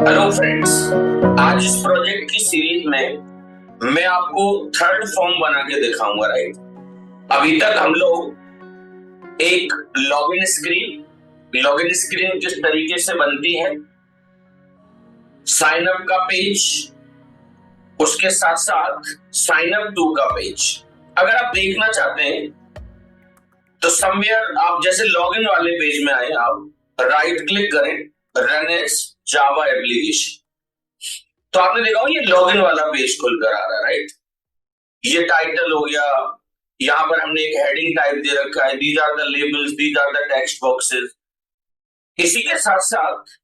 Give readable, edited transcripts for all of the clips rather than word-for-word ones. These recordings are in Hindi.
हेलो फ्रेंड्स, आज इस प्रोजेक्ट की सीरीज में मैं आपको थर्ड फॉर्म बना के दिखाऊंगा। राइट, अभी तक हम लोग एक लॉगिन स्क्रीन किस तरीके से बनती है, साइन अप का पेज, उसके साथ साथ साइन अप टू का पेज अगर आप देखना चाहते हैं तो समवेयर आप जैसे लॉगिन वाले पेज में आए, आप राइट क्लिक करें, रन एज जावा एप्लीकेशन। तो आपने देखा हो ये लॉगिन वाला पेज खुलकर आ रहा है। राइट, ये टाइटल हो गया, यहाँ पर हमने एक हेडिंग टाइप दे रखा है, these are the labels, these are the text boxes. इसी के साथ साथ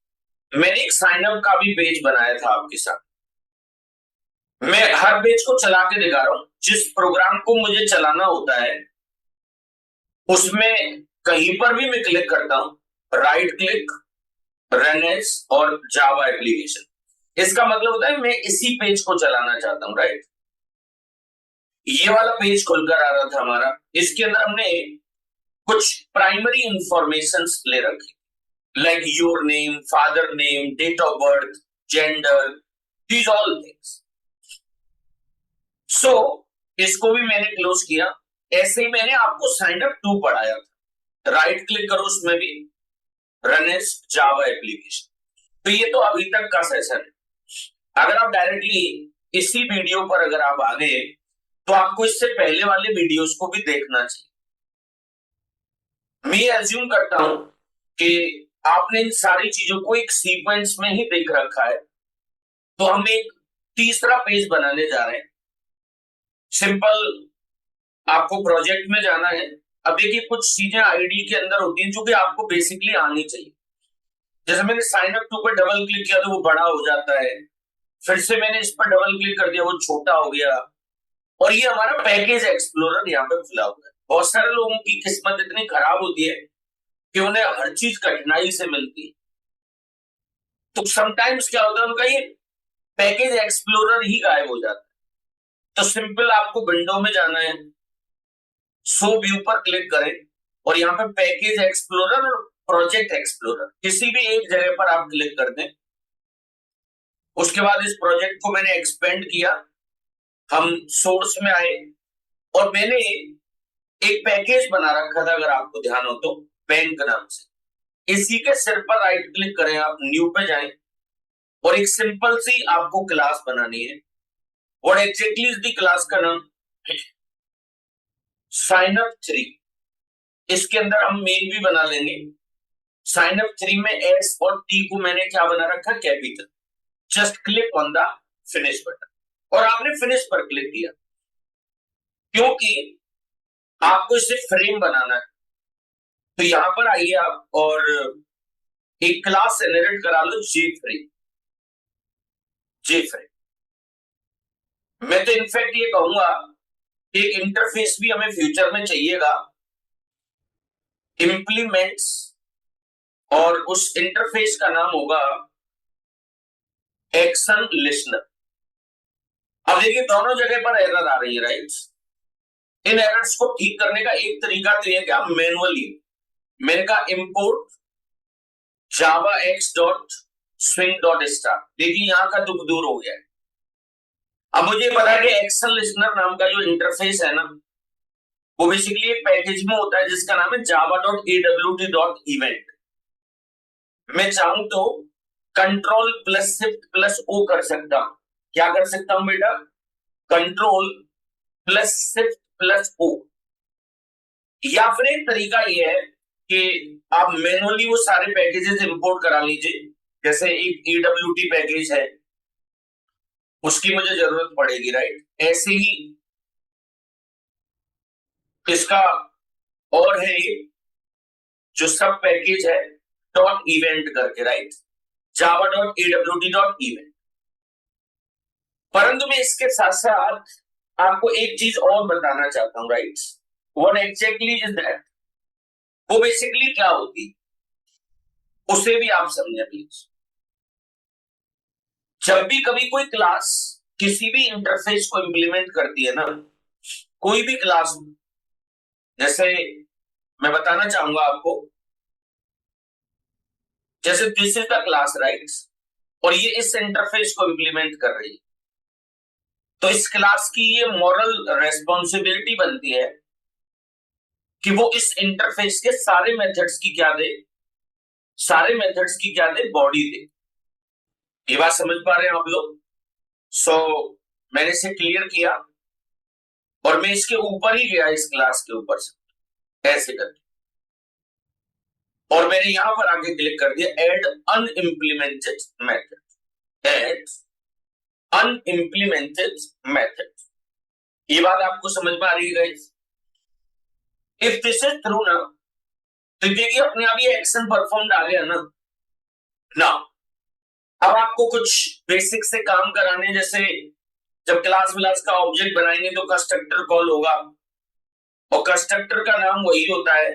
मैंने एक साइन अप का भी पेज बनाया था आपके साथ। मैं हर पेज को चला के दिखा रहा हूं, जिस प्रोग्राम को मुझे चलाना होता है उसमें कहीं पर भी मैं क्लिक करता हूं, राइट क्लिक, रन एज और जावा एप्लीकेशन। इसका मतलब होता है मैं इसी पेज को चलाना चाहता हूं। राइट, ये वाला पेज खुलकर आ रहा था हमारा, इसके अंदर हमने कुछ प्राइमरी इंफॉर्मेशन ले रखी, like your name, father name, date of birth, gender, these all things. So इसको भी मैंने क्लोज किया। ऐसे ही मैंने आपको साइन अप टू पढ़ाया था, राइट क्लिक करो उसमें भी, रन एज जावा एप्लीकेशन। तो ये तो अभी तक का सेशन है। अगर आप डायरेक्टली इसी वीडियो पर अगर आप आ गए तो आपको इससे पहले वाले वीडियोस को भी देखना चाहिए। मैं एज्यूम करता हूं कि आपने इन सारी चीजों को एक सीक्वेंस में ही देख रखा है। तो हम एक तीसरा पेज बनाने जा रहे हैं। सिंपल, आपको प्रोजेक्ट में जाना है। अब देखिए, कुछ चीजें आईडी के अंदर होती हैं जो कि आपको बेसिकली आनी चाहिए। जैसे मैंने साइन अप टू पर डबल क्लिक किया तो वो बड़ा हो जाता है, फिर से मैंने इस पर डबल क्लिक कर दिया, वो छोटा हो गया। और ये हमारा पैकेज एक्सप्लोरर यहाँ पे खुला हुआ है। बहुत सारे लोगों की किस्मत इतनी खराब होती है कि उन्हें हर चीज कठिनाई से मिलती है। तो समटाइम्स क्या होता है, उनका ये पैकेज एक्सप्लोरर ही गायब हो जाता है। तो सिंपल आपको विंडो में जाना है, शो व्यू पर क्लिक करें और यहाँ पे पैकेज एक्सप्लोरर और प्रोजेक्ट एक्सप्लोरर किसी भी एक जगह पर आप क्लिक कर दें। उसके बाद इस प्रोजेक्ट को मैंने एक्सपेंड किया, हम सोर्स में आए और मैंने एक पैकेज बना रखा था, अगर आपको ध्यान हो तो, बैंक नाम से। इसी के सिर पर राइट क्लिक करें, आप न्यू पे जाएं और एक सिंपल सी आपको क्लास बनानी है। What exactly is the class का नाम, साइन अप थ्री। इसके अंदर हम मेन भी बना लेंगे। साइन अप थ्री में एस और टी को मैंने क्या बना रखा, capital. Just click on the finish button और आपने फिनिश पर क्लिक किया, क्योंकि आपको इसे फ्रेम बनाना है। तो यहां पर आइए आप और एक क्लास जनरेट करा लो, जे फ्रेम। जे फ्रेम, मैं तो इनफैक्ट ये कहूंगा एक इंटरफेस भी हमें फ्यूचर में चाहिएगा, इंप्लीमेंट्स, और उस इंटरफेस का नाम होगा एक्शन लिस्नर। अब देखिए, दोनों जगह पर एरर आ रही है। राइट, इन एरर्स को ठीक करने का एक तरीका तो यह क्या, मैनुअली मैंने कहा इंपोर्ट जावा x dot swing dot star. देखिए, यहां का दुख दूर हो गया है। अब मुझे पता है कि एक्शन लिस्नर नाम का जो इंटरफेस है ना, वो बेसिकली एक पैकेज में होता है जिसका नाम है Java dot AWT dot event. मैं चाहूं तो control plus shift plus O कर सकता हूं। क्या कर सकता हूं बेटा, control plus shift plus O. या फिर एक तरीका ये है कि आप मैनुअली वो सारे पैकेजेस इंपोर्ट करा लीजिए। जैसे एक ईडब्ल्यूटी पैकेज है, उसकी मुझे जरूरत पड़ेगी। राइट, ऐसे ही इसका और है एक जो सब पैकेज है, डॉट इवेंट करके। राइट, जावा डॉट एडब्ल्यूटी डॉट इवेंट। परंतु मैं इसके साथ साथ आपको एक चीज और बताना चाहता हूं। Right, what exactly is that, वो बेसिकली क्या होती, उसे भी आप समझे प्लीज। जब भी कभी कोई क्लास किसी भी इंटरफेस को इंप्लीमेंट करती है ना, कोई भी क्लास, जैसे मैं बताना चाहूंगा आपको, जैसे this is the class. Right, और ये इस इंटरफेस को इंप्लीमेंट कर रही है। तो इस क्लास की ये मॉरल रेस्पॉन्सिबिलिटी बनती है कि वो इस इंटरफेस के सारे मेथड्स की क्या दे, सारे मेथड्स की क्या दे, बॉडी दे। ये बात समझ पा रहे हैं आप लोग? सो मैंने इसे क्लियर किया और मैं इसके ऊपर ही गया, इस क्लास के ऊपर से ऐसे करके, और मैंने यहां पर आके क्लिक कर दिया एड अनइम्प्लीमेंटेड मेथड, एड अनइम्प्लीमेंटेड मेथड। ये बात आपको समझ में आ रही है guys? If this is true ना, तो देखिए अपने आप ये एक्शन परफॉर्म्ड आ गया ना। ना अब आपको कुछ बेसिक से काम कराने, जैसे जब क्लास विलास का ऑब्जेक्ट बनाएंगे तो कंस्ट्रक्टर कॉल होगा, और कंस्ट्रक्टर का नाम वही होता है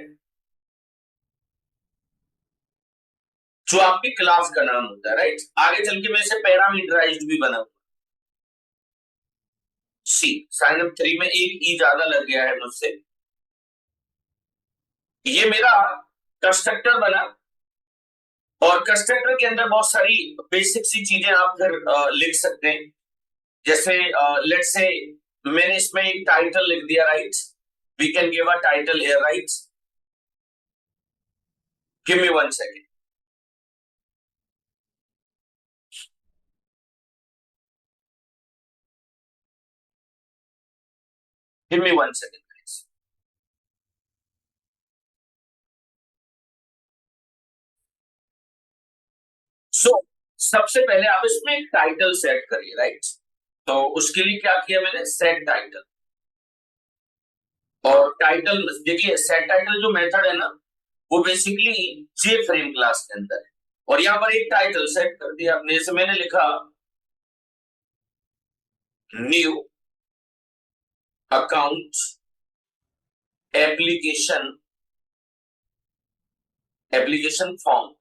जो आपकी क्लास का नाम होता है, राइट? आगे चल के मैं इसे पैरामीटराइज्ड भी बनाऊंगा। सी साइन अप 3 में एक ई ज्यादा लग गया है मुझसे। ये मेरा कंस्ट्रक्टर बना, और कंस्ट्रक्टर के अंदर बहुत सारी बेसिक सी चीजें आप फिर लिख सकते हैं। जैसे लेट से मैंने इसमें एक टाइटल लिख दिया, right? We can give a title here, right? Give me 1 second. Give me 1 second. So सबसे पहले आप इसमें एक टाइटल सेट करिए, राइट? तो उसके लिए क्या किया मैंने, सेट टाइटल। और टाइटल देखिए, सेट टाइटल जो मेथड है ना, वो बेसिकली जे फ्रेम क्लास के अंदर है। और यहां पर एक टाइटल सेट कर दिया आपने, जैसे मैंने लिखा new account application, application form.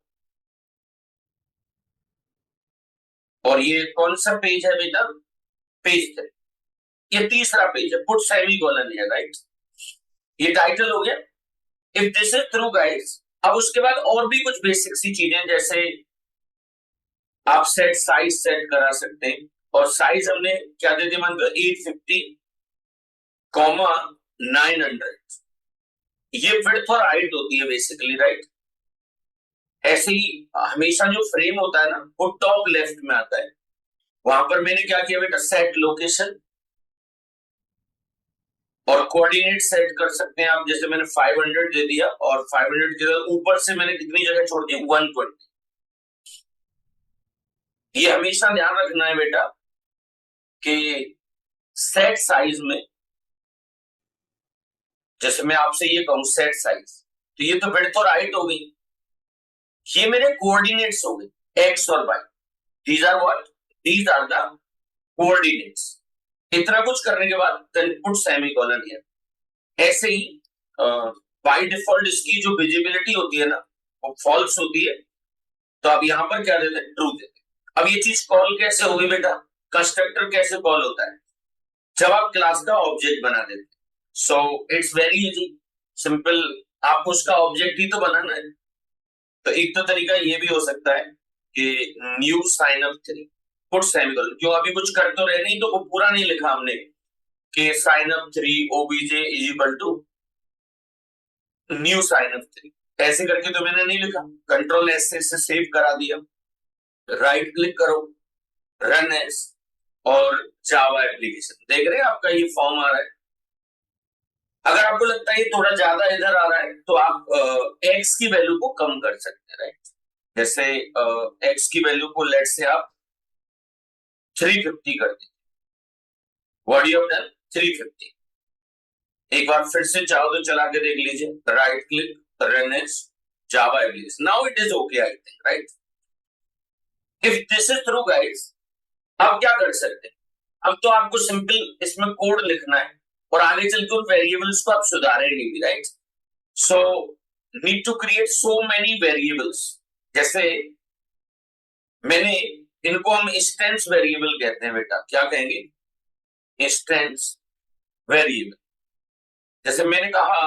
और ये कौन सा पेज है बेटा? पेज 3। ये तीसरा पेज है, पुट सेमीकोलन है, राइट? ये टाइटल हो गया। If this is true guys, अब उसके बाद और भी कुछ बेसिक सी चीजें, जैसे आप सेट साइज सेट करा सकते हैं। और साइज हमने क्या दे दिया, मान लो 850 कॉमा 900। ये विड्थ और हाइट होती है बेसिकली, राइट? ऐसे ही हमेशा जो फ्रेम होता है ना, वो टॉप लेफ्ट में आता है। वहां पर मैंने क्या किया बेटा, सेट लोकेशन और कोऑर्डिनेट सेट कर सकते हैं आप। जैसे मैंने 500 दे दिया, और 500 के ऊपर से मैंने कितनी जगह छोड़ दी, 120। ये हमेशा ध्यान रखना है बेटा कि सेट साइज में, जैसे मैं आपसे ये कहूं सेट साइज, तो ये तो विड्थ और हाइट हो गई, ये मेरे कोऑर्डिनेट्स हो गए एक्स और Y. These are what, these are the coordinates. इतना कुछ करने के बाद देन पुट सेमीकोलन हियर। ऐसे ही बाय डिफॉल्ट इसकी जो विजिबिलिटी होती है ना, वो फॉल्स होती है, तो आप यहां पर क्या देते हैं, ट्रू देते हैं। अब ये चीज कॉल कैसे होगी बेटा, कंस्ट्रक्टर कैसे कॉल होता है, जब आप क्लास का ऑब्जेक्ट बना देते हैं। So it's very easy, simple. आपको उसका ऑब्जेक्ट ही तो बनाना है। तो एक तो तरीका ये भी हो सकता है कि new sign up 3 put semicolon, जो अभी कुछ कर तो रहे नहीं, तो वो पूरा नहीं लिखा हमने कि sign up 3 OBJ is equal to new sign up 3, ऐसे करके तो मैंने नहीं लिखा। कंट्रोल एस से सेव करा दिया, राइट क्लिक करो, रन एज, और जावा एप्लीकेशन। देख रहे हैं आपका ये फॉर्म आ रहा है। अगर आपको लगता है ये थोड़ा ज्यादा इधर आ रहा है, तो आप एक्स की वैल्यू को कम कर सकते हैं, राइट? जैसे एक्स की वैल्यू को लेट से आप 350 कर दीजिए। What you have done, 350। एक बार फिर से चाहो तो चला के देख लीजिए, right click, run as, Java application. Now it is okay I think, right? If this is true guys, अब क्या कर सकते हैं, अब तो आपको सिंपल इसमें कोड लिखना है, और आगे चल के उन वेरिएबल्स को आप सुधारेंगे भी, right? So need to create so many variables. जैसे मैंने इनको हम इंस्टेंस वेरिएबल कहते हैं बेटा, क्या कहेंगे, इंस्टेंस वेरिएबल। जैसे मैंने कहा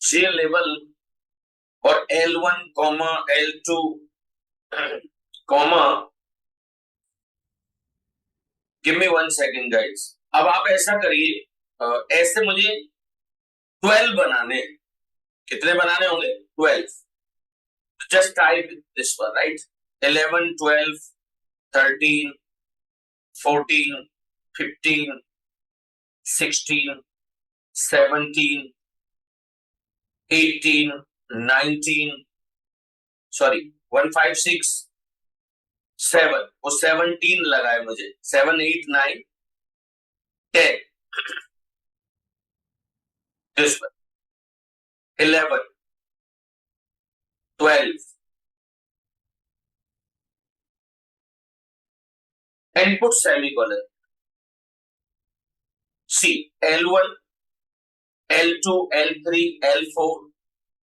जे लेवल और L1 comma L2 comma give me 1 second guys. अब आप ऐसा करिए, ऐसे मुझे 12 बनाने, कितने बनाने होंगे? 12। Just type this one, right? 11, 12, 13, 14, 15, 16, 17, 18, 19, sorry 156, 7, वो 17 लगाए मुझे, 7, 8, 9, 10, this one, 11, 12, and put semicolon. See, L1, L2, L3, L4,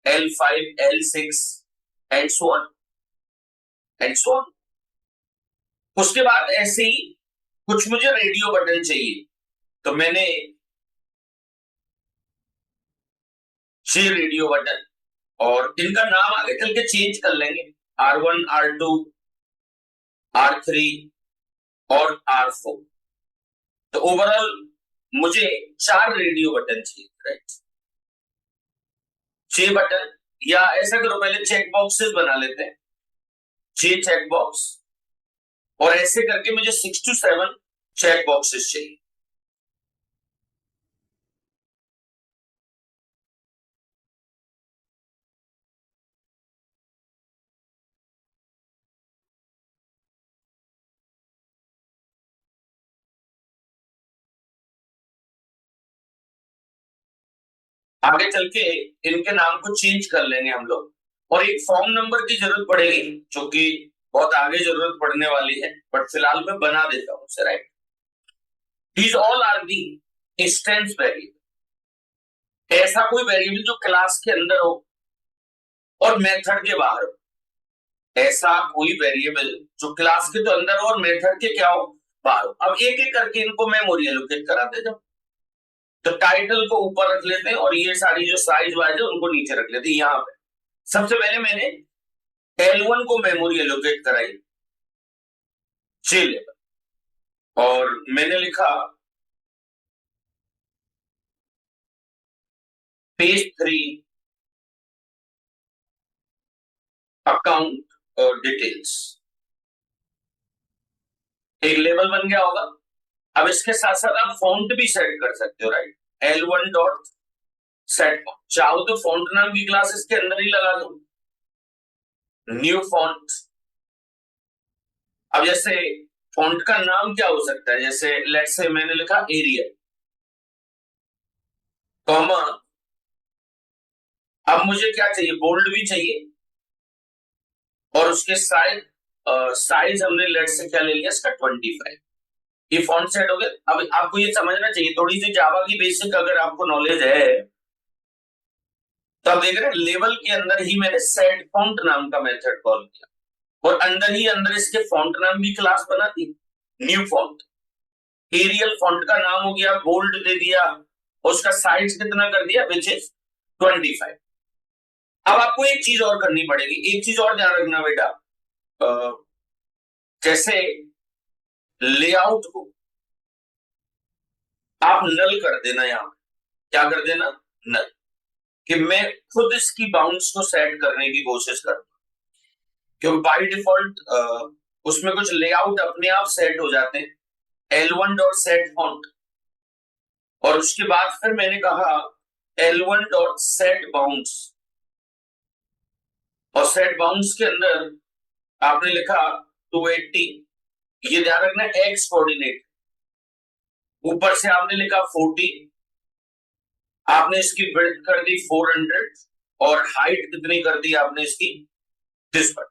L5, L6, and so on, and so on. उसके बाद ऐसे ही कुछ मुझे रेडियो बटन चाहिए, तो मैंने ये रेडियो बटन, और इनका नाम आगे चल के चेंज कर लेंगे, R1, R2, R3 और R4। तो ओवरऑल मुझे 4 रेडियो बटन चाहिए, राइट? 6 बटन, या ऐसा करो पहले चेक बॉक्सेस बना लेते हैं, 6 चेक बॉक्स, और ऐसे करके मुझे 6 to 7 चेक बॉक्सेस चाहिए। आगे चल के इनके नाम को चेंज कर लेंगे हम लोग, और एक फॉर्म नंबर की जरूरत पड़ेगी जो कि बहुत आगे जरूरत पड़ने वाली है, बट फिलहाल मैं बना देता हूं उसे, right? These all are the instance variable. ऐसा कोई वेरिएबल जो क्लास के अंदर हो और मेथड के बाहर हो, ऐसा कोई वेरिएबल जो क्लास के तो अंदर हो और मेथड के क्या हो, बाहर हो। अब एक एक करके इनको मेमोरी एलोकेट कराते जाओ। तो टाइटल को ऊपर रख लेते हैं और ये सारी जो साइज वाइज है उनको नीचे रख लेते हैं। यहाँ पे सबसे पहले मैंने L1 को मेमोरी एलोकेट कराई, J लेवल, और मैंने लिखा पेज 3 अकाउंट डिटेल्स। एक लेवल बन गया होगा। अब इसके साथ साथ आप फॉन्ट भी सेट कर सकते हो, राइट? L1 डॉट सेट, चाहो तो फॉन्ट नाम की क्लास इसके अंदर ही लगा दो, न्यू फॉन्ट। अब जैसे फॉन्ट का नाम क्या हो सकता है, जैसे लेट्स से मैंने लिखा एरियल, कॉमा, अब मुझे क्या चाहिए, बोल्ड भी चाहिए, और उसके साइज साइज हमने लेट्स से क्या ले लिया इसका 25। ये फॉन्ट सेट हो गया। अब आपको ये समझना चाहिए, थोड़ी सी जावा की बेसिक अगर आपको नॉलेज है तो आप देख रहे हैं लेवल के अंदर ही मैंने सेट फॉन्ट नाम का मेथड कॉल किया, और अंदर ही अंदर इसके फॉन्ट नाम की क्लास बना दी, न्यू फॉन्ट। एरियल फॉन्ट का नाम हो गया, बोल्ड दे दिया, उसका साइज कितना कर दिया, विच इज 25। अब आपको एक चीज और करनी पड़ेगी, एक चीज और ध्यान रखना बेटा, जैसे लेआउट को आप नल कर देना, यहां क्या कर देना, नल, कि मैं खुद इसकी बाउंड्स को सेट करने की कोशिश करूंगा, क्योंकि बाय डिफॉल्ट उसमें कुछ लेआउट अपने आप सेट हो जाते हैं। L1 डॉट सेट फॉन्ट, और उसके बाद फिर मैंने कहा L1 डॉट सेट बाउंड्स, और सेट बाउंड्स के अंदर आपने लिखा 280। ये ध्यान रखना एक्स कोऑर्डिनेट, ऊपर से आपने लिखा 40, आपने इसकी विड्थ कर दी 400, और हाइट कितनी कर दी आपने इसकी, दिस पर,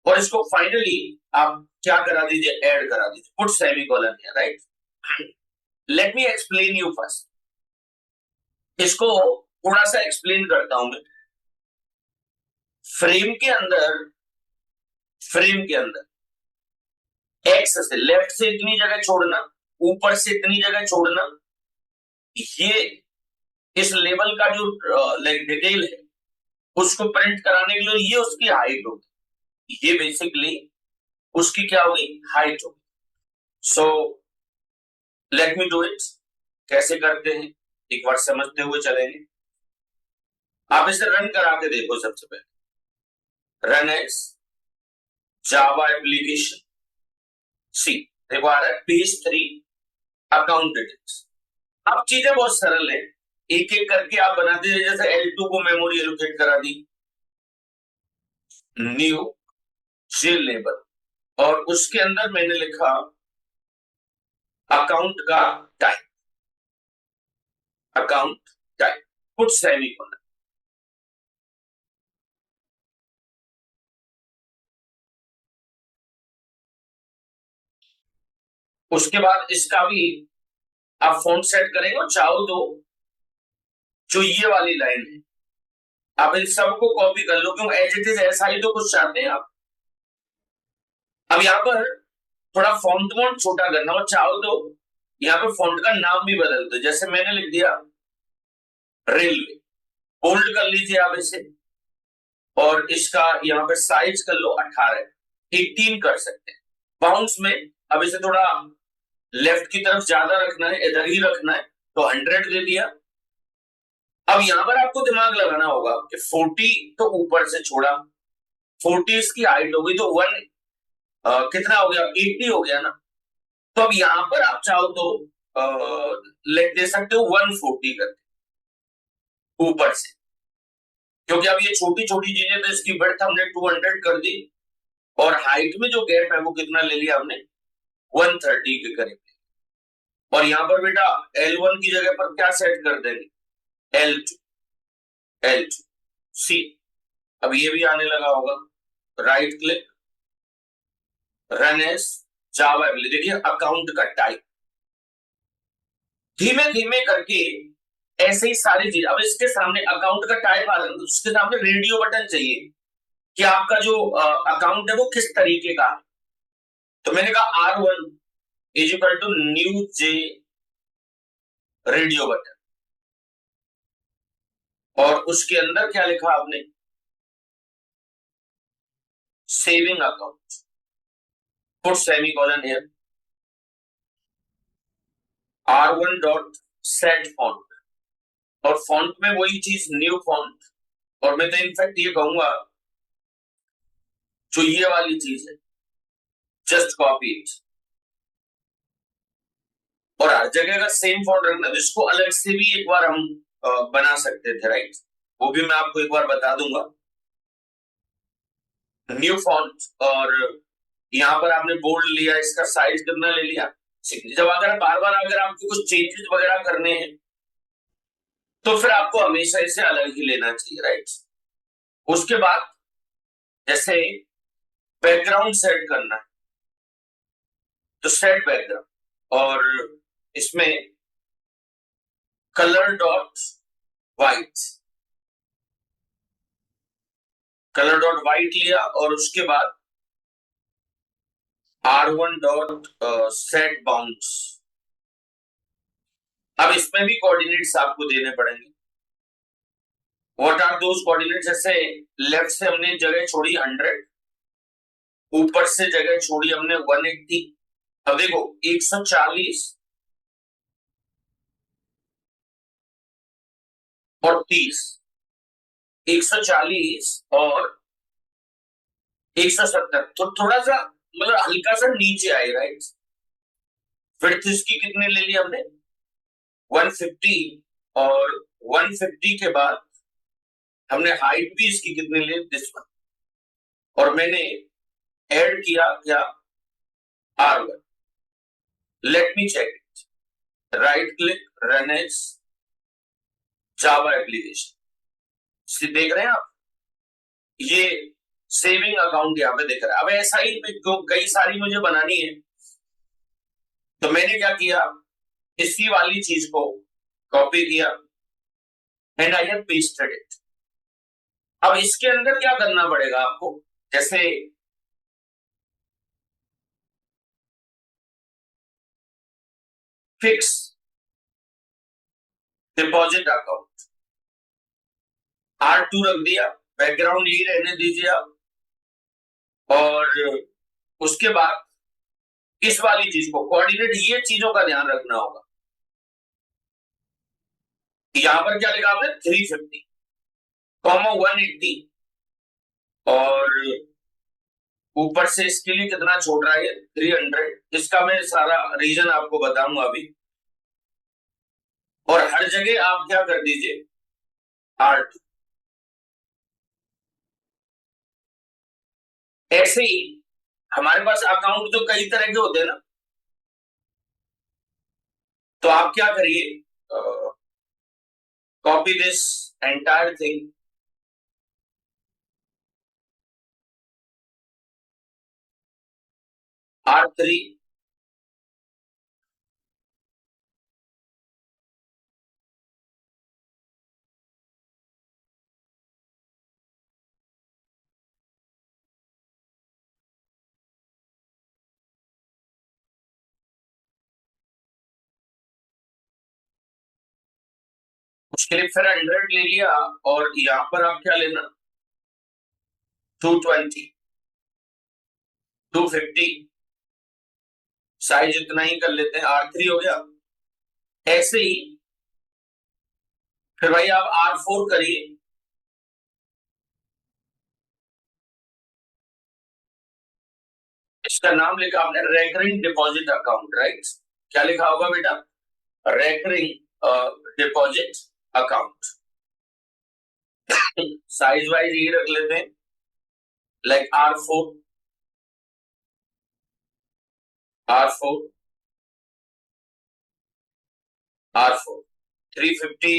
और इसको फाइनली आप क्या करा दीजिए, ऐड करा दीजिए, put semicolon here, right? Let me explain you first, इसको थोड़ा सा एक्सप्लेन करता हूं मैं। फ्रेम के अंदर, फ्रेम के अंदर एक्स से लेफ्ट से इतनी जगह छोड़ना, ऊपर से इतनी जगह छोड़ना, ये इस लेवल का जो लाइक डिटेल है उसको प्रिंट कराने के लिए ये उसकी हाइट होगी, ये बेसिकली उसकी क्या होगी, हाइट होगी। So let me do it. कैसे करते हैं एक बार समझते हुए चलेंगे। आप इसे रन करा के देखो। सबसे पहले रन एज जावा एप्लीकेशन। सी देखो आ रहा है पेज 3 अकाउंट डिटेल्स। अब चीजें बहुत सरल है, एक एक करके आप बनाते हैं। जैसे L2 को मेमोरी एलोकेट करा दी, न्यू जे लेबल, और उसके अंदर मैंने लिखा अकाउंट का type, account type put semicolon. उसके बाद इसका भी आप फॉन्ट सेट करेंगे और चाहो तो जो ये वाली लाइन है आप इन सबको कॉपी कर लो, क्यों एज इट इज ऐसा ही तो कुछ चाहते हैं आप। अब यहाँ पर थोड़ा फॉन्ट मोड छोटा करना और चाहो तो यहाँ पे फॉन्ट का नाम भी बदल दो। जैसे मैंने लिख दिया रेलवे, बोल्ड कर लीजिए आप इसे, और इसका यहाँ पे साइज कर लो 18, 18 कर सकते हैं। बाउंस में अब इसे थोड़ा लेफ्ट की तरफ ज्यादा रखना है, इधर ही रखना है, तो 100 दे दिया। अब यहां पर आपको दिमाग लगाना होगा कि 40 तो ऊपर से छोड़ा, 40 इसकी हाइट होगी तो वन कितना हो गया, 80 हो गया ना। तो अब यहां पर आप चाहो तो लेट दे सकते हो 140 करके ऊपर से, क्योंकि अब ये छोटी छोटी चीजें, तो इसकी बढ़त हमने 200 कर दी, और हाइट में जो गैप है वो कितना ले लिया हमने, 130 के करीब। और यहाँ पर बेटा L1 की जगह पर क्या सेट कर देंगे, L2, L2 सी। अब ये भी आने लगा होगा, राइट क्लिक, रन एज जावा एप्ली। देखिए अकाउंट का टाइप, धीमे धीमे करके ऐसे ही सारी चीज। अब इसके सामने अकाउंट का टाइप आ रहा है, उसके सामने रेडियो बटन चाहिए कि आपका जो अकाउंट है वो किस तरीके का है। तो मैंने कहा R1 is equal to new J radio button, और उसके अंदर क्या लिखा आपने, saving account, put semicolon here, R1 dot set font, और फॉन्ट में वही चीज न्यू फॉन्ट। और मैं तो इनफैक्ट ये कहूंगा जो ये वाली चीज है जस्ट कॉपी इट, और हर जगह का सेम फॉन्ट रखना, जिसको अलग से भी एक बार हम बना सकते थे, राइट। वो भी मैं आपको एक बार बता दूंगा। न्यू फॉन्ट, और यहाँ पर आपने बोल्ड लिया, इसका साइज कितना ले लिया। जब अगर बार बार अगर आपको कुछ चेंजेस वगैरह करने हैं तो फिर आपको हमेशा इसे अलग ही लेना चाहिए, राइट। उसके बाद जैसे बैकग्राउंड सेट करना है तो सेट बैकग्राउंड, और इसमें colour dot white, colour dot white लिया, और उसके बाद R1 डॉट सेट बाउंड्स। अब इसमें भी कोऑर्डिनेट्स आपको देने पड़ेंगे। व्हाट आर दोस कोऑर्डिनेट्स, जैसे लेफ्ट से हमने जगह छोड़ी 100, ऊपर से जगह छोड़ी हमने 180। अब देखो 140 और 30, 140 और 170, तो थोड़ा सा मतलब हल्का सा नीचे आए, राइट। विड्थ इसकी कितने ले ली हमने, 150, और 150 के बाद हमने हाइट भी इसकी कितनी ली, दिस वन, और मैंने ऐड किया क्या, R1। Let me check it, right click, run as Java application. देख रहे हैं आप, ये सेविंग अकाउंट यहाँ पे दिख रहा है। अब ऐसा ही कई सारी मुझे बनानी है, तो मैंने क्या किया, इसी वाली चीज को कॉपी किया and I have pasted it. अब इसके अंदर क्या करना पड़ेगा आपको, जैसे फिक्स डिपॉजिट अकाउंट, R2 रख दिया, बैकग्राउंड ही रहने दीजिए आप, और उसके बाद इस वाली चीज को कोऑर्डिनेट, ये चीजों का ध्यान रखना होगा। यहां पर क्या लिखा आपने 350 कॉमा 180 और ऊपर से इसके लिए कितना छोड़ रहा है 300। इसका मैं सारा रीजन आपको बताऊंगा अभी। और हर जगह आप क्या कर दीजिए आर्ट। ऐसे ही हमारे पास अकाउंट तो कई तरह के होते हैं ना, तो आप क्या करिए copy this entire thing R3 उसके लिए फिर 100 ले लिया और यहां पर आप क्या लेना 220 250 साइज इतना ही कर लेते हैं R3 हो गया। ऐसे ही फिर भाई आप R4 करिए। इसका नाम लिखा आपने रेकरिंग डिपॉजिट अकाउंट, राइट? क्या लिखा होगा बेटा recurring deposit account. Size wise ये रख लेते हैं like R4 R4 R4 350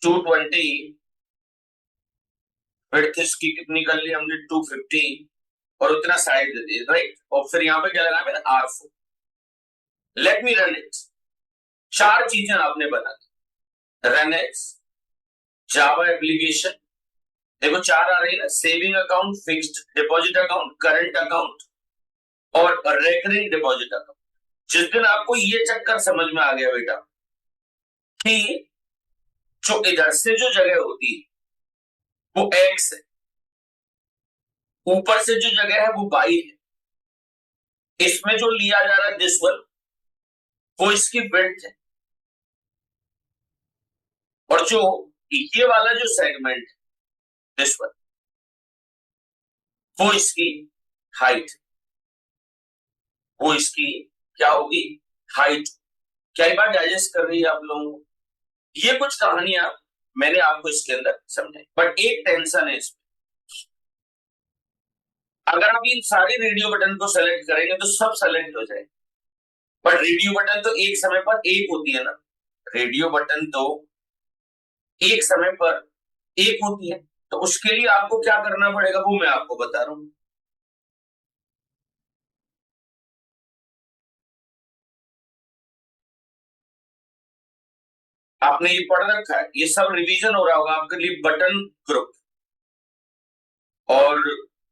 220 width इसकी कितनी कर ली हमने 250 और उतना साइज दे दिए, राइट? और फिर यहाँ पे क्या लगा मैंने R4। Let me run it. चार चीजें आपने बना दी, रन इट, जावा एप्लीकेशन, देखो चार आ रही है ना, saving account, fixed deposit account, current account और रेकरिंग डिपॉजिट अकाउंट। जिस दिन आपको ये चक्कर समझ में आ गया बेटा कि जो इधर से जो जगह होती है वो एक्स है, ऊपर से जो जगह है वो वाई है, इसमें जो लिया जा रहा है दिस वन वो इसकी विड्थ है, और जो ये वाला जो सेगमेंट दिस वन वो इसकी हाइट, वो इसकी क्या होगी हाइट। क्या ये बात डाइजेस्ट कर रही है आप लोगों को? ये कुछ कहानियां मैंने आपको इसके अंदर समझाई, बट एक टेंशन है इसमें, अगर आप इन सारे रेडियो बटन को सेलेक्ट करेंगे तो सब सेलेक्ट हो जाएगा, पर रेडियो बटन तो एक समय पर एक होती है ना, रेडियो बटन तो एक समय पर एक होती है, तो उसके लिए आपको क्या करना पड़ेगा वो मैं आपको बता रहा हूं। आपने ये पढ़ रखा है, ये सब रिवीजन हो रहा होगा आपके लिए, बटन ग्रुप। और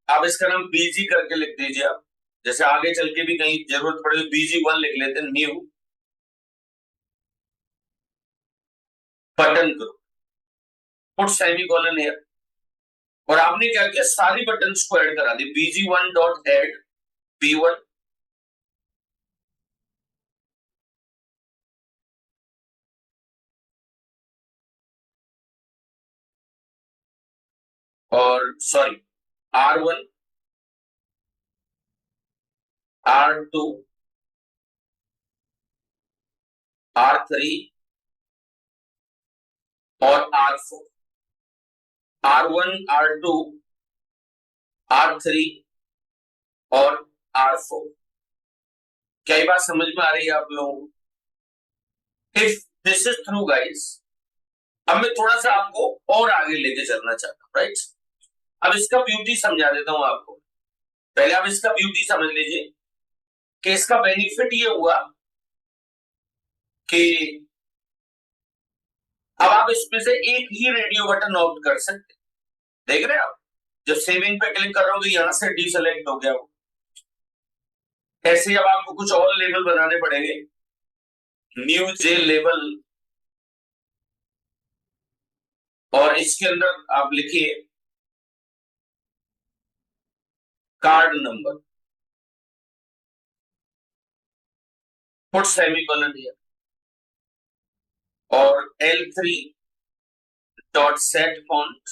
आप इसका नाम बीजी करके लिख दीजिए आप, जैसे आगे चल के भी कहीं जरूरत पड़े तो BG1 लिख लेते हैं, new button group, put semicolon here. और आपने क्या किया सारी बटन्स को ऐड करा दी, BG1 डॉट एड B1 और सॉरी R1 R2 R3 और R4, R1 R2 R3 और R4। क्या ये बात समझ में आ रही है आप लोगों को? If this is through guys, अब मैं थोड़ा सा आपको और आगे लेके चलना चाहता हूं, राइट? अब इसका ब्यूटी समझा देता हूं आपको। पहले आप इसका ब्यूटी समझ लीजिए कि इसका बेनिफिट ये हुआ कि अब आप इसमें से एक ही रेडियो बटन ऑप्ट कर सकते, देख रहे हैं आप? जब सेविंग पे क्लिक कर रहा हूं तो यहां से डीसेलेक्ट हो गया वो। ऐसे ही अब आपको कुछ और लेबल बनाने पड़ेंगे, न्यू जे लेबल, और इसके अंदर आप लिखिए card number, put semicolon here, और L3 डॉट सेट फॉन्ट।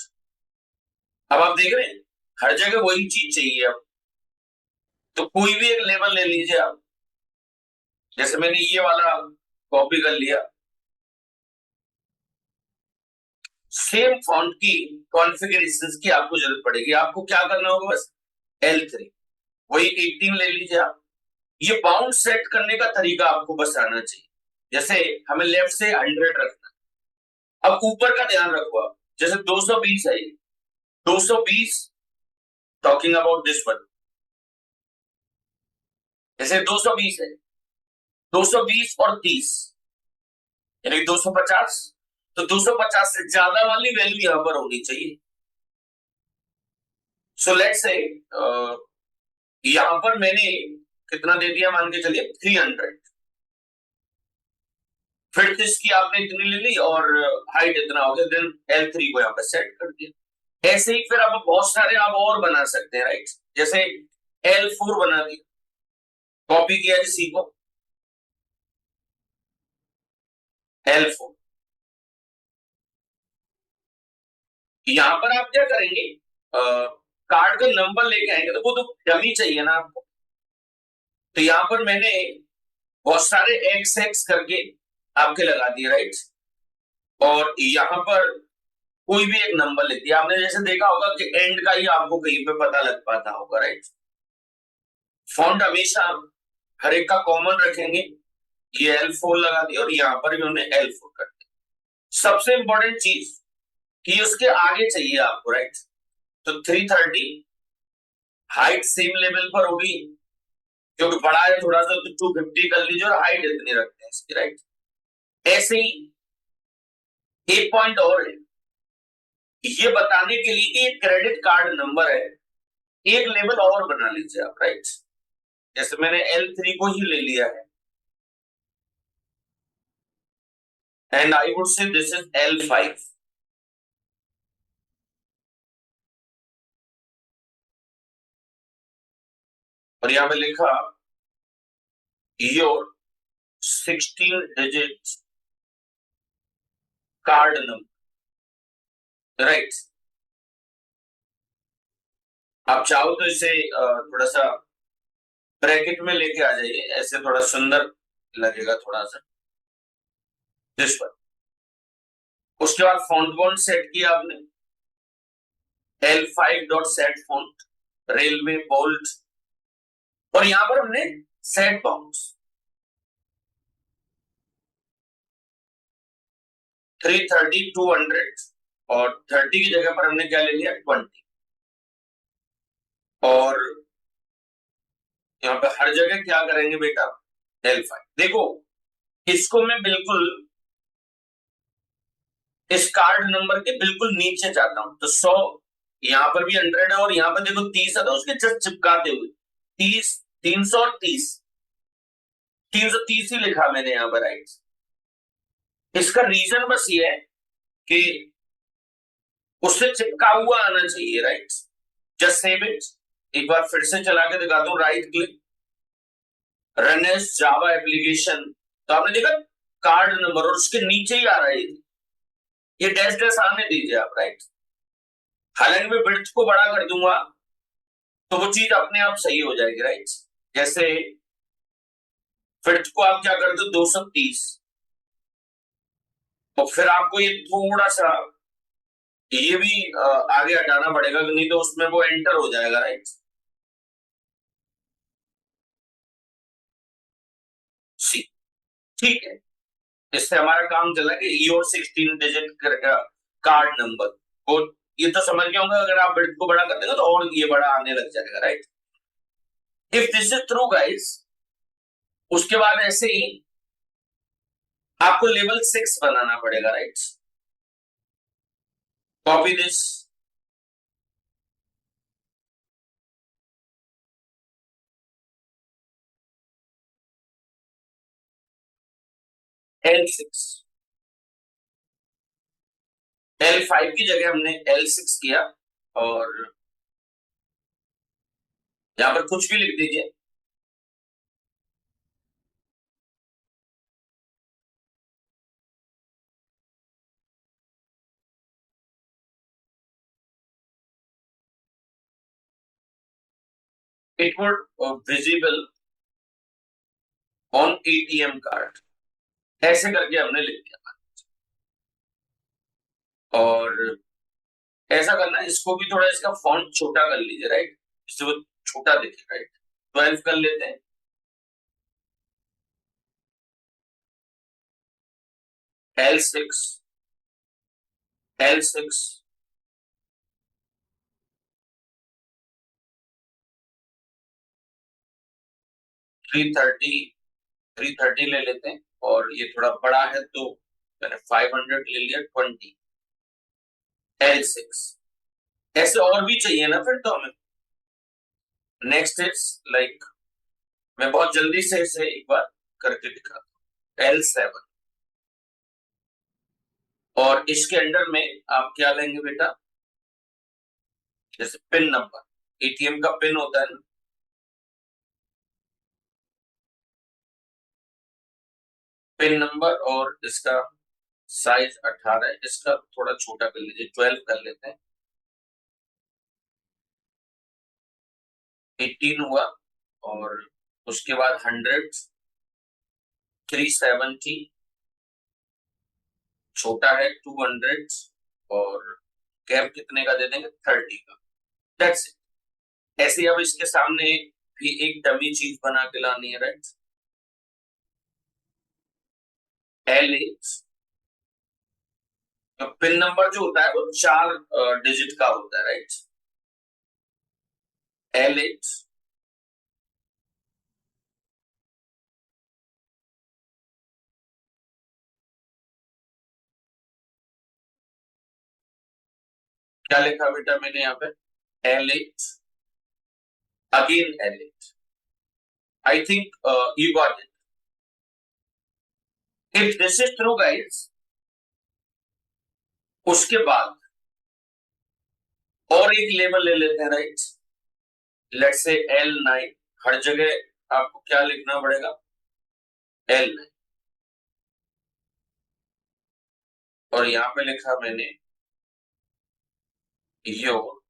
अब आप देख रहे हैं हर जगह वही चीज चाहिए। अब तो कोई भी एक लेवल ले लीजिए आप, जैसे मैंने ये वाला कॉपी कर लिया। सेम फॉन्ट की कॉन्फ़िगरेशंस की आपको जरूरत पड़ेगी। आपको क्या करना होगा, बस L3 वही 18 ले लीजिए आप। ये बाउंड सेट करने का तरीका आपको बस आना चाहिए। जैसे हमें लेफ्ट से 100 रखना, अब ऊपर का ध्यान रखो आप। जैसे 220 है, 220 टॉकिंग अबाउट दिस वन। जैसे 220 है, 220 और 30 यानी 250। तो 250 से ज्यादा वाली वैल्यू यहां पर होनी चाहिए। सो लेट्स से यहां पर मैंने कितना दे दिया, मान के चलिए 300। फिर इसकी आपने इतनी ले ली और हाइट इतना हो गया, देन L3 को यहाँ पे सेट कर दिया। ऐसे ही फिर आप बहुत सारे आप और बना सकते हैं, राइट। जैसे L4 बना दिया, कॉपी किया इसी को L4। यहां पर आप क्या करेंगे, कार्ड का नंबर लेके आएंगे, तो वो तो डमी चाहिए ना आपको। तो यहां पर मैंने बहुत सारे एक्स एक्स करके आपके लगा दिए, राइट। और यहां पर कोई भी एक नंबर लिख दिया आपने। जैसे देखा होगा कि एंड का ही आपको कहीं पे पता लग पाता होगा, राइट। फॉन्ट हमेशा हर एक का कॉमन रखेंगे। ये L4 लगा दिया और यहाँ पर भी हमने L4 कर दिया। सबसे इंपॉर्टेंट चीज कि उसके आगे चाहिए आपको, राइट। तो 330 हाइट सेम लेवल पर होगी, क्योंकि बड़ा है थोड़ा सा, तो 250 कर लीजिए और हाइट इतनी रखते हैं इसकी, राइट। ऐसे ही एक पॉइंट और है, ये बताने के लिए कि एक क्रेडिट कार्ड नंबर है, एक लेवल और बना लीजिए आप, राइट। जैसे मैंने L3 को ही ले लिया है, and I would say this is L5। और यहां पे लिखा your 16 digit card number, right. आप चाहो तो इसे थोड़ा सा ब्रैकेट में लेके आ जाइए, ऐसे थोड़ा सुंदर लगेगा थोड़ा सा, दिस पर। उसके बाद फॉन्ट बॉन्ड सेट किया आपने, L5 dot set font, railway bolt. और यहां पर हमने सेट बाउंड्स 330 200, और 30 की जगह पर हमने क्या ले लिया, 20। और यहाँ पे हर जगह क्या करेंगे बेटा, L5। देखो इसको मैं बिल्कुल इस कार्ड नंबर के बिल्कुल नीचे जाता हूं, तो 100 यहाँ पर भी 100 है, और यहाँ पर देखो 30 है, तो उसके जस्ट चिपकाते हुए 30, 300 और 30, 330 ही लिखा मैंने यहाँ पर, राइट। इसका रीजन बस ये है कि उससे चिपका हुआ आना चाहिए, राइट। Just save it. एक बार फिर से चला के दिखाता हूँ, right click, run as Java application. तो आपने देखा कार्ड नंबर और उसके नीचे ही आ रहा है, ये डैश डैश आने दीजिए आप, राइट। हालांकि मैं विड्थ को बड़ा कर दूंगा तो वो चीज अपने आप सही हो जाएगी, राइट। जैसे विड्थ को आप क्या कर दो, 230। और फिर आपको ये थोड़ा सा ये भी आगे हटाना पड़ेगा, नहीं तो उसमें वो एंटर हो जाएगा, राइट। सी, ठीक है। इससे हमारा काम चला कि योर 16 डिजिट कार्ड नंबर। वो ये तो समझ गए होंगे, अगर आप बिट को बड़ा कर देंगे तो और ये बड़ा आने लग जाएगा, right. If this is true guys, उसके बाद ऐसे ही आपको लेवल 6 बनाना पड़ेगा, right. Copy this, L6, L5 की जगह हमने L6 किया। और यहां पर कुछ भी लिख दीजिए। It would visible on ATM card, ऐसे करके हमने लिख दिया। और ऐसा करना है, इसको भी थोड़ा इसका फॉन्ट छोटा कर लीजिए, राइट, इससे वो छोटा दिखे, राइट। 12 कर लेते हैं। L6, L6, 330, 330 ले लेते हैं। और ये थोड़ा बड़ा है तो मैंने 500 ले लिया, 20, L6। ऐसे और भी चाहिए ना फिर तो हमें। नेक्स्ट इज लाइक, मैं बहुत जल्दी से इसे एक बार करके दिखाता हूँ। L7, और इसके अंडर में आप क्या लेंगे बेटा, जैसे पिन नंबर, एटीएम का पिन होता है ना, पिन नंबर, और इसका साइज 18 है, इसका थोड़ा छोटा कर लीजिए, 12 कर लेते हैं। 18 हुआ, और उसके बाद 100, 370, छोटा है 200, और गैप कितने का दे देंगे, 30 का। That's it. ऐसे ही अब इसके सामने भी एक डमी चीज बना के लानी है, राइट। L8, तो पिन नंबर जो होता है वो 4 डिजिट का होता है, राइट। L8, क्या लिखा बेटा मैंने यहाँ पे, L8, again L8। I think you got it. If this is true guys, उसके बाद और एक लेबल ले लेते हैं, राइट। लेट्स से L9, हर जगह आपको क्या लिखना पड़ेगा, L9। और यहां पे लिखा मैंने योर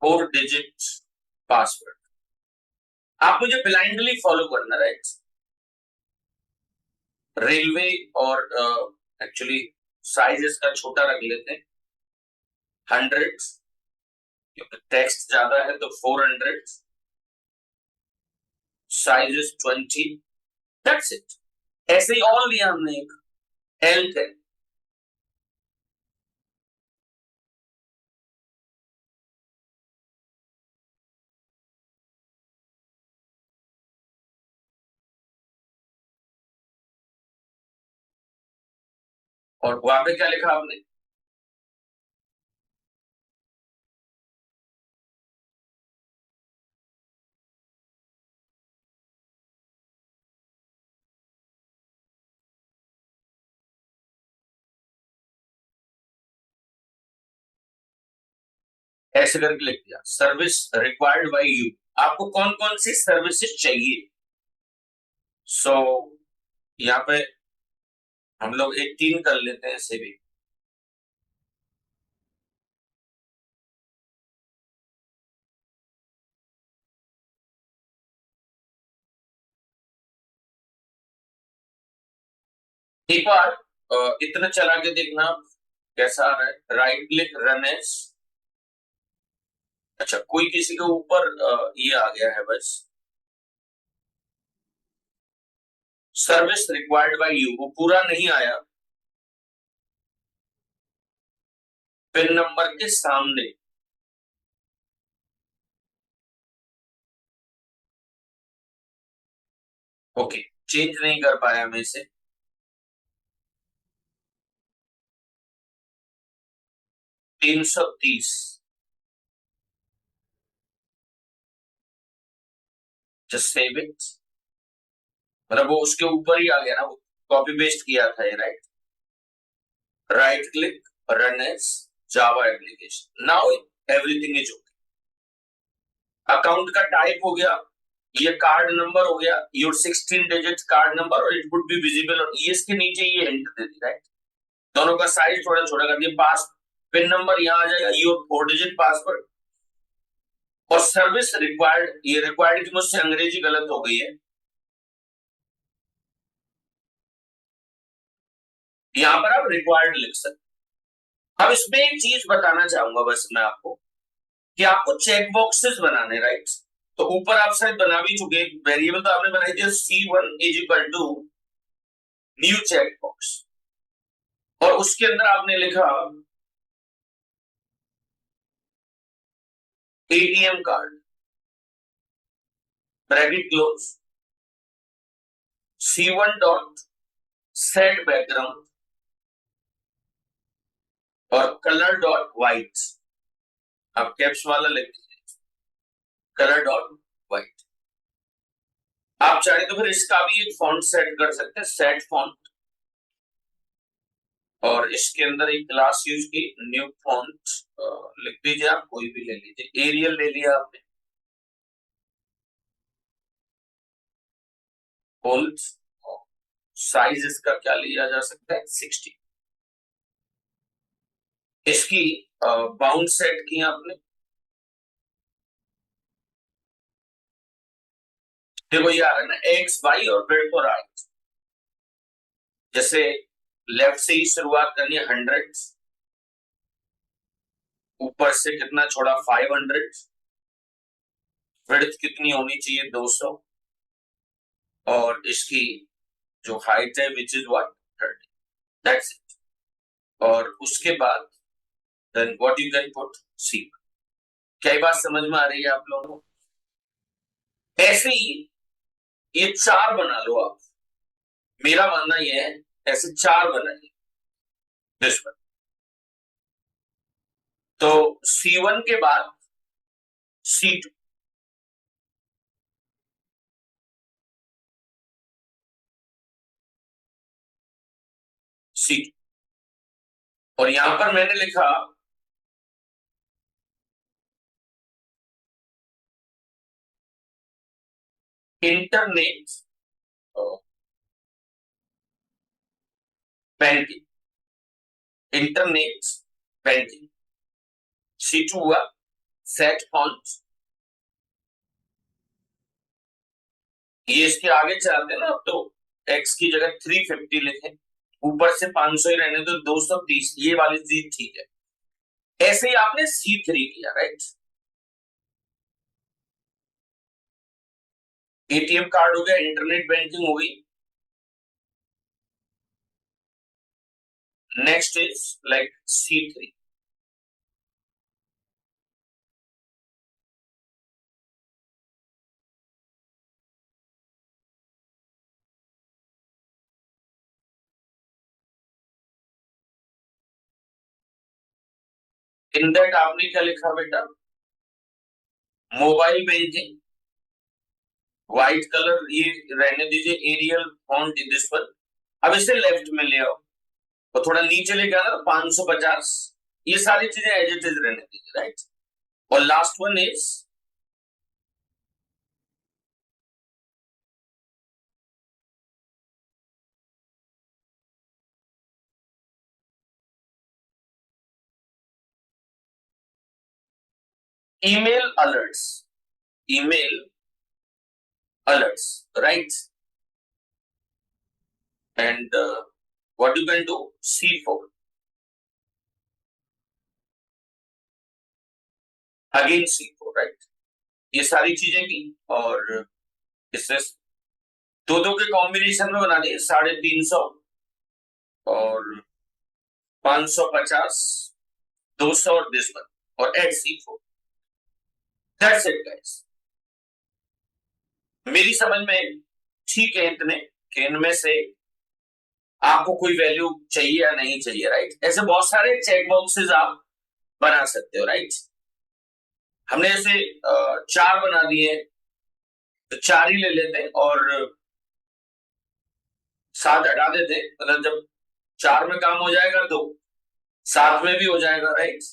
4 डिजिट पासवर्ड। आप मुझे ब्लाइंडली फॉलो करना, राइट। रेलवे, और एक्चुअली साइज इसका छोटा रख लेते हैं, 100, क्योंकि टेक्स्ट ज्यादा है तो 400, साइज इज 20। That's it. ऐसे ही और लिया हमने एक L10। और वहां पे क्या लिखा आपने, ऐसे करके लिख दिया, सर्विस रिक्वायर्ड बाय यू। आपको कौन कौन सी सर्विसेज चाहिए। सो यहाँ पे हम लोग 18 कर लेते हैं, ऐसे भी। एक बार इतना चला के देखना कैसा आ रहा है। Right click, run as. अच्छा, कोई किसी के ऊपर ये आ गया है बस, सर्विस रिक्वायर्ड बाय यू, वो पूरा नहीं आया। पिन नंबर के सामने, ओके, चेंज नहीं कर पाया मैं इसे। 330, जस्ट सेव इट। मतलब वो उसके ऊपर ही आ गया ना, वो कॉपी पेस्ट किया था ये, right. Right click, run as, Java application. Now everything is okay. Account का टाइप हो गया, ये कार्ड नंबर हो गया, योर 16 डिजिट कार्ड नंबर, और इट वुड बी विजिबल, और ये इसके नीचे ये एंटर दे दी, राइट। दोनों का साइज थोड़ा छोटा कर दिया। पास पिन नंबर यहाँ आ जाएगा, योर 4 डिजिट पासवर्ड। और सर्विस रिक्वायर्ड, ये रिक्वायर्ड की मुझसे अंग्रेजी गलत हो गई है, यहाँ पर आप रिक्वायर्ड लिख सकते। अब इसमें एक चीज बताना चाहूंगा बस मैं आपको, कि आपको चेक बॉक्सेस बनाने, राइट। तो ऊपर आप शायद बना भी चुके, वेरिएबल तो आपने बनाई थी C1 is equal to new check box, और उसके अंदर आपने लिखा ATM card bracket close, C1 dot set background और कलर डॉट व्हाइट, आप कैप्स वाला लिख दीजिए, कलर डॉट व्हाइट। आप चाहे तो फिर इसका भी एक फॉन्ट सेट कर सकते हैं, सेट फॉन्ट, और इसके अंदर एक क्लास यूज की न्यू फॉन्ट लिख दीजिए, आप कोई भी ले लीजिए, एरियल ले लिया आपने, बोल्ड, साइज इसका क्या लिया जा सकता है 60। इसकी बाउंड सेट की आपने, देखो ये आ रहा है ना एक्स वाई और ब्रेड और राइट, जैसे लेफ्ट से ही शुरुआत करनी है 100, ऊपर से कितना छोड़ा 500, विड्थ कितनी होनी चाहिए 200, और इसकी जो हाइट है which is what 30, that's it. और उसके बाद then what you can put C. क्या ये बात समझ में आ रही है आप लोगों को? ऐसे ही ये 4 बना लो आप, मेरा मानना ये है ऐसे 4 बनाइए दिस वन। तो C1 के बाद C2, C2, और यहां पर मैंने लिखा internet banking, internet banking. C2 हुआ सेट फॉन्ट, ये इसके आगे चलाते हैं ना, अब तो x की जगह 350 लिखे, ऊपर से 500 ही रहने तो 230, ये वाली चीज ठीक है। ऐसे ही आपने C3 किया, राइट। एटीएम कार्ड हो गया, इंटरनेट बैंकिंग हो गई, next is like C3। In that आपने क्या लिखा बेटा, मोबाइल बैंकिंग, व्हाइट कलर ये रहने दीजिए, एरियल फॉन्ट दिस वन। अब इसे लेफ्ट में ले आओ और थोड़ा नीचे लेके आना, 550, ये सारी चीजें एज इट इज रहने दीजिए, राइट। और last one is email alerts, email alerts, right? And what you can do, C4 again, C4, right? ये सारी चीजें की, और इससे दो दो के कॉम्बिनेशन में बना दिए, 350 और 550, 200 और दिस वन, और add C4, that's it guys. मेरी समझ में ठीक है इतने, कि इनमें से आपको कोई वैल्यू चाहिए या नहीं चाहिए, राइट। ऐसे बहुत सारे चेक बॉक्सेस आप बना सकते हो, राइट। हमने ऐसे 4 बना दिए, तो 4 ही ले लेते और 7 हटा देते, मतलब जब 4 में काम हो जाएगा तो साथ में भी हो जाएगा, right.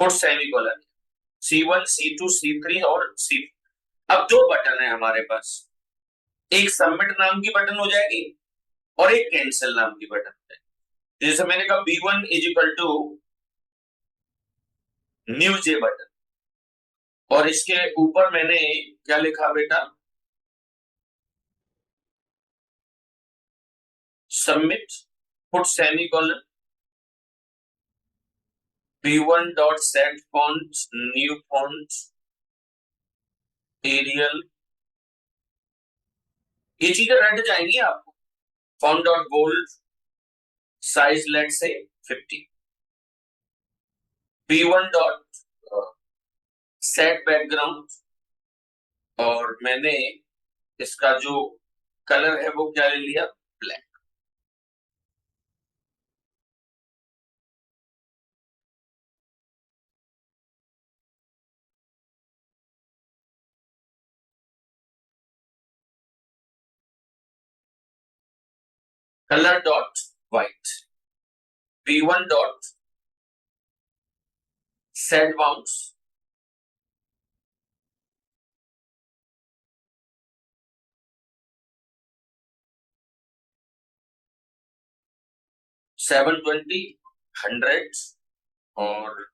Put semicolon, C1 C2 C3 और C। अब दो बटन है हमारे पास, एक सबमिट नाम की बटन हो जाएगी और एक कैंसिल नाम की बटन हो जाएगी। जैसे मैंने कहा B1 is equal to new J button, और इसके ऊपर मैंने क्या लिखा बेटा, submit put semicolon B1 dot set font new font Arial, ये चीजें रट जाएंगी आपको। Font dot bold, size let's say 50, B1 dot set background, और मैंने इसका जो कलर है वो क्या ले लिया, black. Colour dot white, B1 dot set bounce, seven 100, और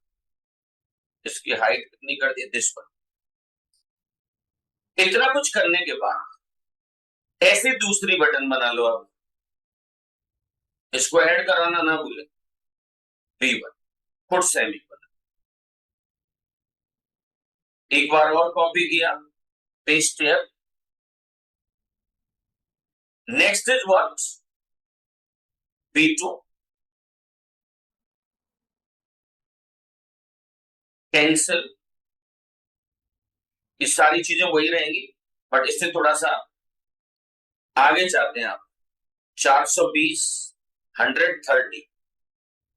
इसकी हाइट कितनी कर दी, दिस पर। इतना कुछ करने के बाद ऐसे दूसरी बटन बना लो आप, इसको ऐड कराना ना भूले, B1 पुट सेमीकोलन, एक बार और कॉपी किया, paste here, next is what, B2 cancel, ये सारी चीजें वही रहेंगी, बट इससे थोड़ा सा आगे जाते हैं आप, 420 130,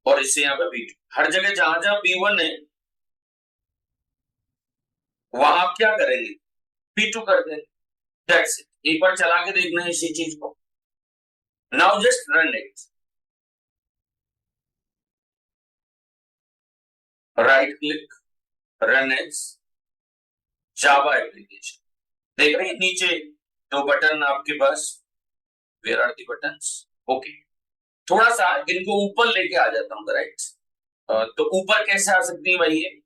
और इससे यहाँ पे B2, हर जगह जहां जहां B1 है वहां आप क्या करेंगे, B2 कर देंगे, दैट्स इट। एक बार चला के देखना है इसी चीज को। Now just run it, right click, run as Java application. देख रहे हैं नीचे दो बटन आपके पास, where are the buttons, okay. थोड़ा सा इनको ऊपर लेके आ जाता हूँ, राइट। तो ऊपर कैसे आ सकती है भाई, ये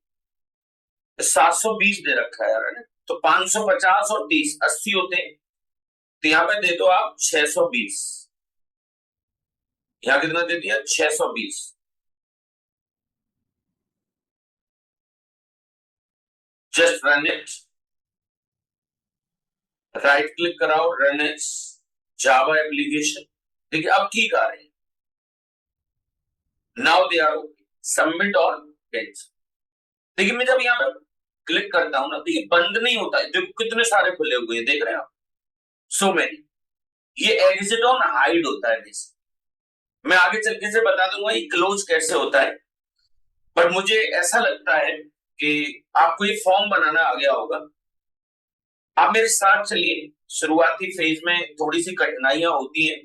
720 दे रखा है यार, तो 550 और 30 80 होते हैं, तो यहाँ पे दे दो आप 620, यहाँ कितना दे दिया 620, just run it, right click कराओ, रन एज जावा एप्लीकेशन। देखिए अब ठीक आ रही है, now they are okay, submit और कैंसिल। देखिए मैं जब यहाँ पे क्लिक करता हूं ना, तो ये बंद नहीं होता है, देखो कितने सारे खुले हुए हैं, देख रहे हैं आप, सो मेनी। ये एग्जिट ऑन हाइड होता है, मैं आगे चल के से बता दूंगा ये क्लोज कैसे होता है, बट मुझे ऐसा लगता है कि आपको ये फॉर्म बनाना आ गया होगा। आप मेरे साथ चलिए, शुरुआती फेज में थोड़ी सी कठिनाइयां होती हैं,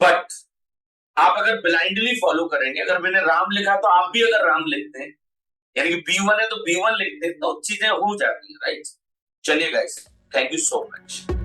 बट आप अगर ब्लाइंडली फॉलो करेंगे, अगर मैंने राम लिखा तो आप भी अगर राम लिखते हैं, यानी कि B1 है तो B1 लिखते हैं, तो चीजें हो जाती है, राइट। चलिए guys, thank you so much.